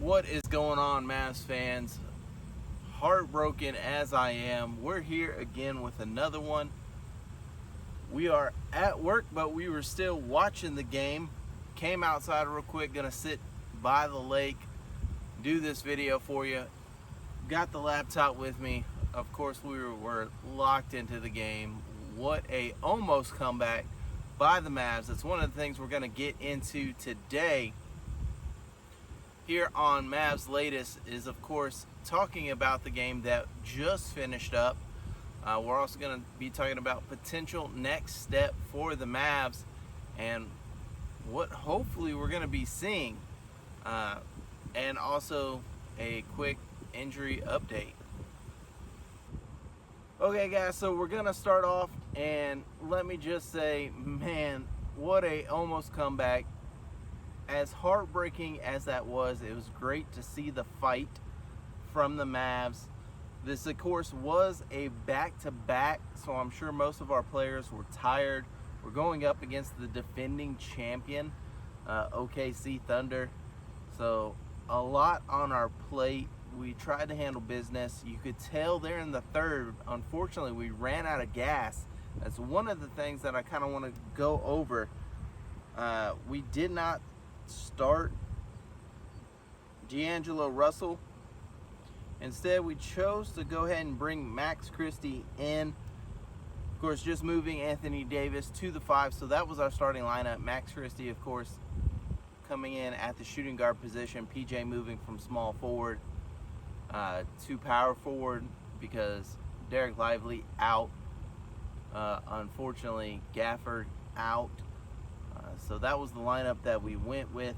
What is going on, Mavs fans? Heartbroken as I am, we're here again with another one. We are at work, but we were still watching the game. Came outside real quick, gonna sit by the lake, do this video for you. Got the laptop with me. Of course, we were locked into the game. What a almost comeback by the Mavs. It's one of the things we're gonna get into today here on Mavs Latest, is of course talking about the game that just finished up. We're also going to be talking about potential next step for the Mavs and what hopefully we're going to be seeing, and also a quick injury update. Okay guys, so we're going to start off, and let me just say, man, what a almost comeback. As heartbreaking as that was, it was great to see the fight from the Mavs. This, of course, was a back-to-back, so I'm sure most of our players were tired. We're going up against the defending champion, OKC Thunder. So a lot on our plate. We tried to handle business. You could tell there in the third, unfortunately, we ran out of gas. That's one of the things that I kind of want to go over. We did not start D'Angelo Russell. Instead, we chose to go ahead and bring Max Christie in. Of course, just moving Anthony Davis to the 5, so that was our starting lineup. Max Christie, of course, coming in at the shooting guard position. PJ moving from small forward to power forward because Derek Lively out. Unfortunately, Gafford out. So that was the lineup that we went with.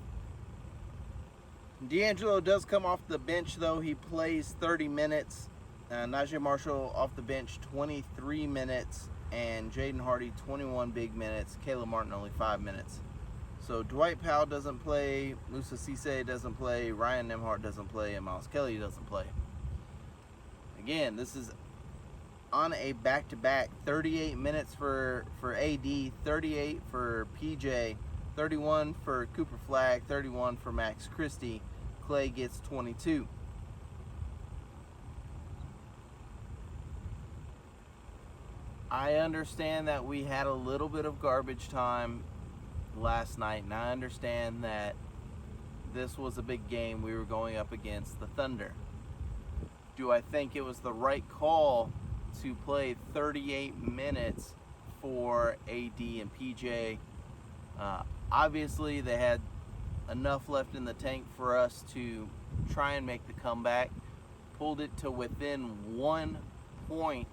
D'Angelo does come off the bench, though. He plays 30 minutes. Najee Marshall off the bench 23 minutes. And Jaden Hardy 21 big minutes. Caleb Martin only 5 minutes. So Dwight Powell doesn't play. Musa Cisse doesn't play. Ryan Nembhard doesn't play. And Miles Kelly doesn't play. Again, this is on a back-to-back. 38 minutes for AD, 38 for PJ, 31 for Cooper Flagg, 31 for Max Christie. Clay gets 22. I understand that we had a little bit of garbage time last night, and I understand that this was a big game. We were going up against the Thunder. Do I think it was the right call to play 38 minutes for AD and PJ? Obviously, they had enough left in the tank for us to try and make the comeback. Pulled it to within 1 point.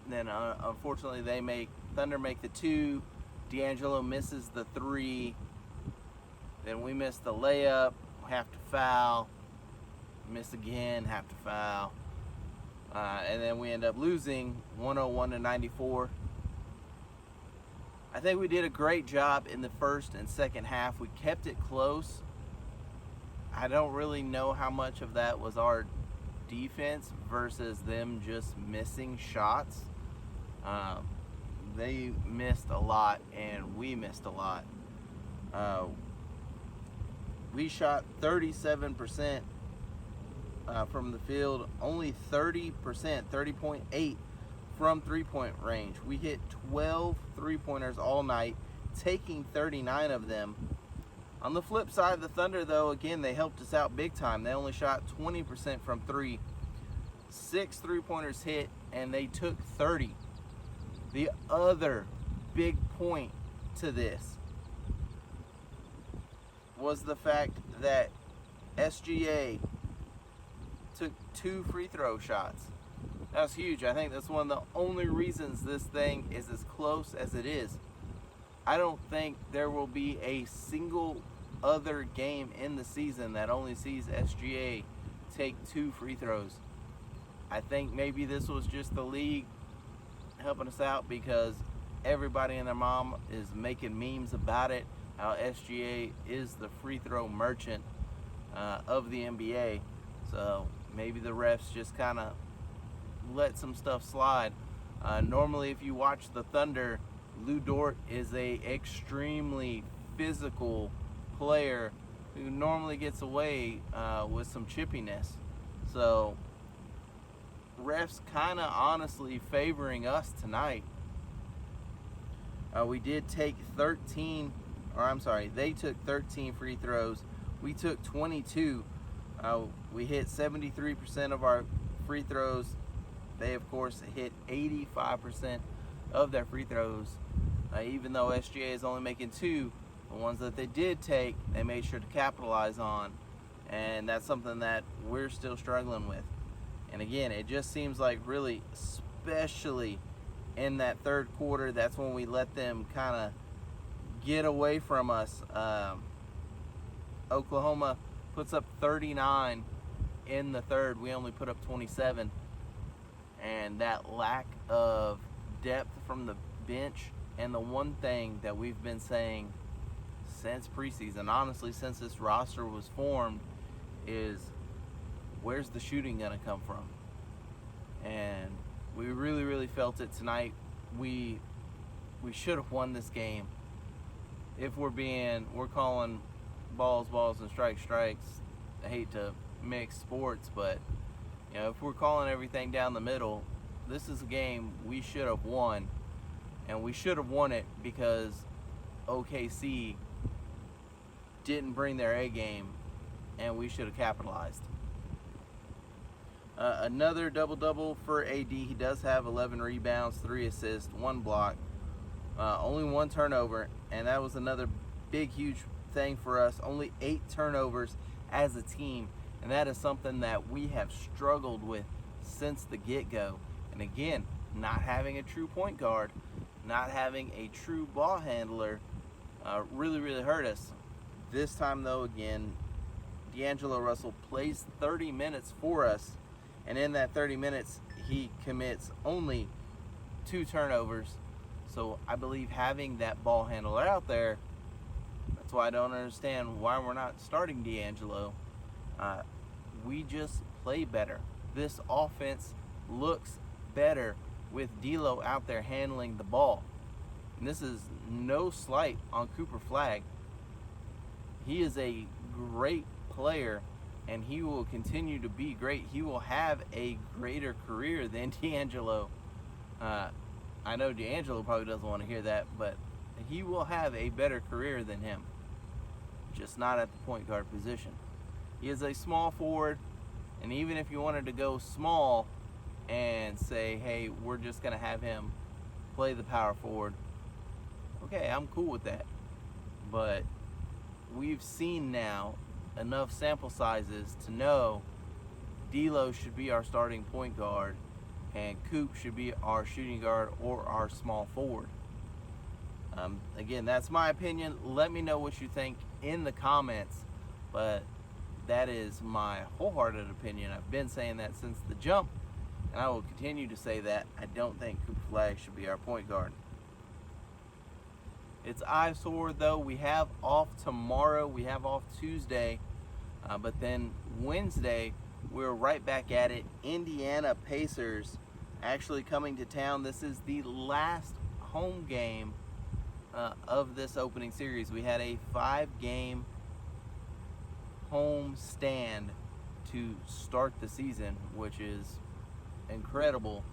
Then, unfortunately, Thunder make the 2. D'Angelo misses the 3. Then we miss the layup. Have to foul. Miss again. Have to foul. And then we end up losing 101-94. I think we did a great job in the first and second half. We kept it close. I don't really know how much of that was our defense versus them just missing shots. They missed a lot and we missed a lot. We shot 37% from the field, only 30%, 30.8 from three-point range. We hit 12 three-pointers all night, taking 39 of them. On the flip side, the Thunder, though, again, they helped us out big time. They only shot 20% from 3. 6 three-pointers hit, and they took 30. The other big point to this was the fact that SGA took 2 free throw shots. That's huge. I think that's one of the only reasons this thing is as close as it is. I don't think there will be a single other game in the season that only sees SGA take 2 free throws. I think maybe this was just the league helping us out because everybody and their mom is making memes about it, how SGA is the free throw merchant of the NBA. So maybe the refs just kind of let some stuff slide. Normally, if you watch the Thunder, Lou Dort is a extremely physical player who normally gets away with some chippiness. So refs kind of honestly favoring us tonight. We did take they took 13 free throws. We took 22. We hit 73% of our free throws. They, of course, hit 85% of their free throws. Even though SGA is only making 2, the ones that they did take, they made sure to capitalize on. And that's something that we're still struggling with. And again, it just seems like really, especially in that third quarter, that's when we let them kind of get away from us. Oklahoma puts up 39 in the third. We only put up 27. And that lack of depth from the bench, and the one thing that we've been saying since preseason, honestly since this roster was formed, is where's the shooting going to come from? And we really, really felt it tonight. We should have won this game. If we're calling balls, and strikes. I hate to mix sports, but if we're calling everything down the middle, this is a game we should have won, and we should have won it because OKC didn't bring their A game, and we should have capitalized. Another double-double for AD. He does have 11 rebounds, 3 assists, 1 block, only 1 turnover, and that was another big, huge thing for us. Only 8 turnovers as a team, and that is something that we have struggled with since the get-go. And again, not having a true point guard, not having a true ball handler really, really hurt us. This time, though, again, D'Angelo Russell plays 30 minutes for us, and in that 30 minutes, he commits only 2 turnovers. So I believe having that ball handler out there, that's why I don't understand why we're not starting D'Angelo. We just play better. This offense looks better with D'Lo out there handling the ball. And this is no slight on Cooper Flagg. He is a great player, and he will continue to be great. He will have a greater career than D'Angelo. I know D'Angelo probably doesn't want to hear that, but he will have a better career than him, just not at the point guard position. He is a small forward, and even if you wanted to go small and say, hey, we're just going to have him play the power forward, okay, I'm cool with that. But we've seen now enough sample sizes to know D'Lo should be our starting point guard, and Coop should be our shooting guard or our small forward. Again, that's my opinion. Let me know what you think in the comments, but that is my wholehearted opinion. I've been saying that since the jump, and I will continue to say that. I don't think Cooper Flagg should be our point guard. It's eyesore, though. We have off tomorrow. We have off Tuesday. But then Wednesday, we're right back at it. Indiana Pacers actually coming to town. This is the last home game of this opening series. We had a 5-game home stand to start the season, which is incredible.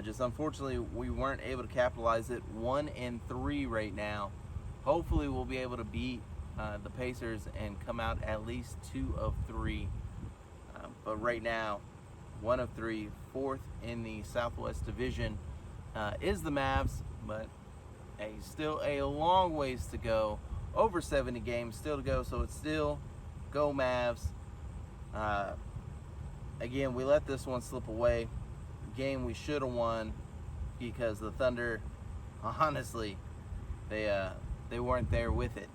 Just unfortunately, we weren't able to capitalize it. 1-3 right now. Hopefully, we'll be able to beat the Pacers and come out at least 2 of 3. But right now, 1 of 3, 4th in the Southwest Division is the Mavs. But still a long ways to go. Over 70 games still to go, so it's still go Mavs. Again, we let this one slip away. Game we should have won because the Thunder, honestly, they weren't there with it.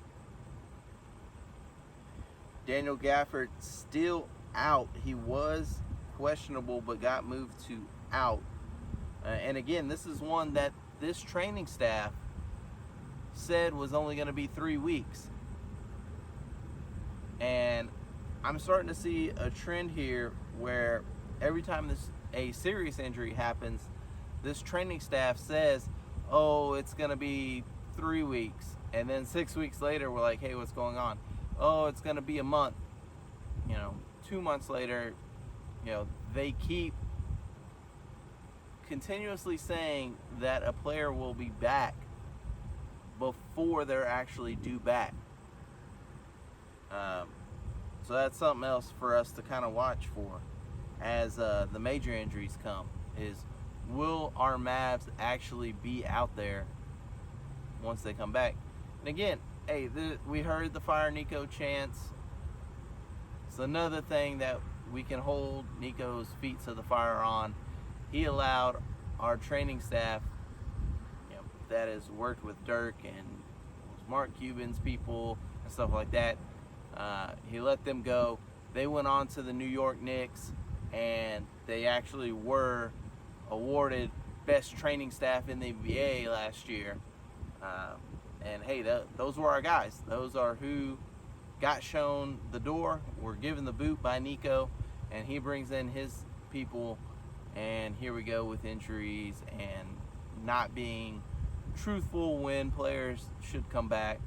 Daniel Gafford still out. He was questionable but got moved to out. And again, this is one that this training staff said was only going to be 3 weeks. And I'm starting to see a trend here where every time a serious injury happens, this training staff says, oh, it's going to be 3 weeks. And then 6 weeks later, we're like, hey, what's going on? oh, it's going to be a month. 2 months later, they keep continuously saying that a player will be back before they're actually due back. So that's something else for us to kind of watch for as the major injuries come, is will our Mavs actually be out there once they come back? And again, hey, we heard the Fire Nico chants. It's another thing that we can hold Nico's feet to the fire on. He allowed our training staff, that has worked with Dirk and Mark Cuban's people and stuff like that, he let them go. They went on to the New York Knicks, and they actually were awarded best training staff in the NBA last year. And hey, those were our guys. Those are who got shown the door, were given the boot by Nico, and he brings in his people, and here we go with injuries and not being truthful when players should come back.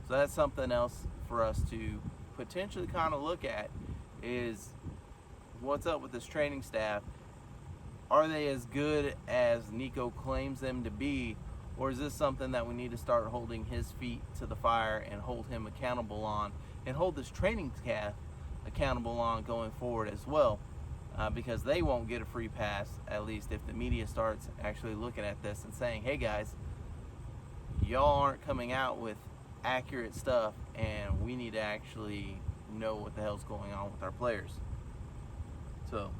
So that's something else for us to potentially kind of look at, is what's up with this training staff. Are they as good as Nico claims them to be, or is this something that we need to start holding his feet to the fire and hold him accountable on, and hold this training staff accountable on going forward as well? Because they won't get a free pass, at least if the media starts actually looking at this and saying, hey guys, y'all aren't coming out with accurate stuff, and we need to actually know what the hell's going on with our players. So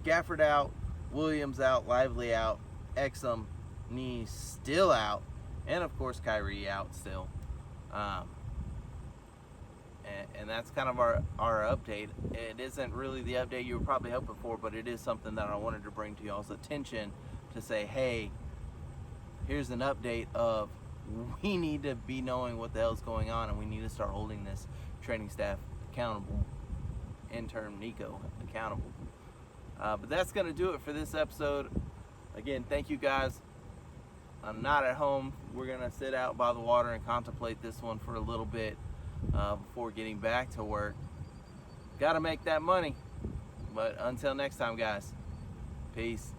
Gafford out, Williams out, Lively out, Exum knee still out, and of course Kyrie out still. And that's kind of our update. It isn't really the update you were probably hoping for, but it is something that I wanted to bring to y'all's attention to say, hey, here's an update of, we need to be knowing what the hell's going on, and we need to start holding this training staff accountable, intern Nico accountable. But that's going to do it for this episode. Again, thank you guys. I'm not at home. We're going to sit out by the water and contemplate this one for a little bit before getting back to work. Got to make that money. But until next time, guys, peace.